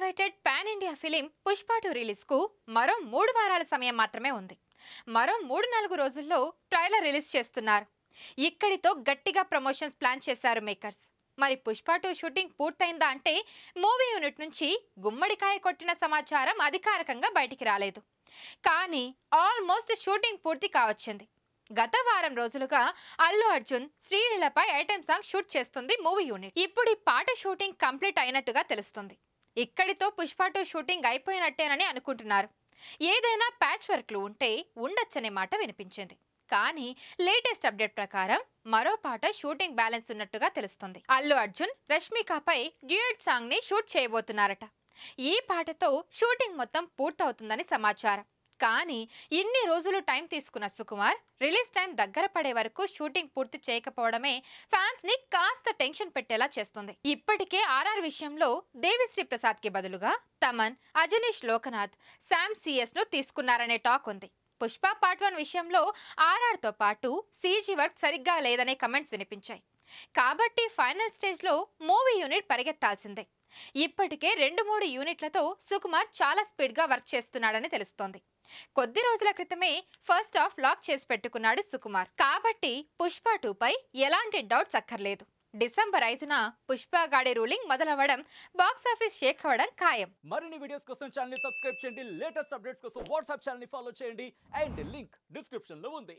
awaited pan India film Pushpa 2 release కు మరో 3 వారాల సమయం మాత్రమే ఉంది. మరో 3-4 రోజుల్లో ట్రైలర్ రిలీజ్ చేస్తున్నారు. ఇక్కడితో గట్టిగా ప్రమోషన్స్ ప్లాన్ చేశారు మేకర్స్. మరి పుష్ప 2 షూటింగ్ పూర్తయిందా అంటే మూవీ యూనిట్ నుంచి గుమ్మడికాయ కొట్టిన సమాచారం అధికారికంగా బయటికి రాలేదు. కానీ ఆల్మోస్ట్ షూటింగ్ పూర్తి కావచ్చింది. గత వారం రోజులుగా అల్లు అర్జున్ శ్రీలీలపై ఐటెం సాంగ్ షూట్ చేస్తుంది మూవీ యూనిట్. ఇప్పుడు ఈ పాట షూటింగ్ కంప్లీట్ అయినట్టుగా తెలుస్తుంది. ఇక్కడితో పుష్ప 2 షూటింగ్ అయిపోయినట్టేనని అనుకుంటున్నారు. ఏదైనా ప్యాచ్ వర్క్లు ఉంటే ఉండొచ్చనే మాట వినిపించింది. కానీ లేటెస్ట్ అప్డేట్ ప్రకారం మరో పాట షూటింగ్ బ్యాలెన్స్ ఉన్నట్టుగా తెలుస్తుంది. అల్లు అర్జున్ రష్మికపై డ్యూయట్ సాంగ్ ని షూట్ చేయబోతున్నారట. ఈ పాటతో షూటింగ్ మొత్తం పూర్తవుతుందని సమాచారం. కానీ ఇన్ని రోజులు టైం తీసుకున్న సుకుమార్ రిలీజ్ టైం దగ్గర పడే వరకు షూటింగ్ పూర్తి చేయకపోవడమే ఫ్యాన్స్ ని కాస్త టెన్షన్ పెట్టేలా చేస్తుంది. ఇప్పటికే ఆర్ఆర్ విషయంలో దేవిశ్రీ ప్రసాద్ కి బదులుగా తమన్, అజనీష్ లోకనాథ్, శామ్ సిఎస్ ను తీసుకున్నారనే టాక్ ఉంది. పుష్ప పార్ట్ 1 విషయంలో ఆర్ఆర్ తో పాటు సీజీ వర్క్ సరిగ్గా లేదనే కమెంట్స్ వినిపించాయి. కాబట్టి ఫైనల్ స్టేజ్ లో మూవీ యూనిట్ పరిగెత్తాల్సిందే. ఇప్పటికే 2-3 యూనిట్లతో సుకుమార్ చాలా స్పీడ్ గా వర్క్ చేస్తున్నాడని తెలుస్తోంది. కొద్ది రోజుల క్రితమే ఫస్ట్ హాఫ్ లాక్ చేసి పెట్టుకున్నాడు సుకుమార్. కాబట్టి పుష్ప 2 పై ఎలాంటి డౌట్స్ అక్కర్లేదు. డిసెంబర్ 5న పుష్ప గాడి రూలింగ్ మొదలవడం, బాక్స్ ఆఫీస్ షేక్ అవ్వడం ఖాయం. మరిన్ని వీడియోస్ కోసం ఛానల్ ని సబ్స్క్రైబ్ చేయండి. లేటెస్ట్ అప్డేట్స్ కోసం వాట్సాప్ ఛానల్ ని ఫాలో చేయండి. అండ్ లింక్ డిస్క్రిప్షన్ లో ఉంది.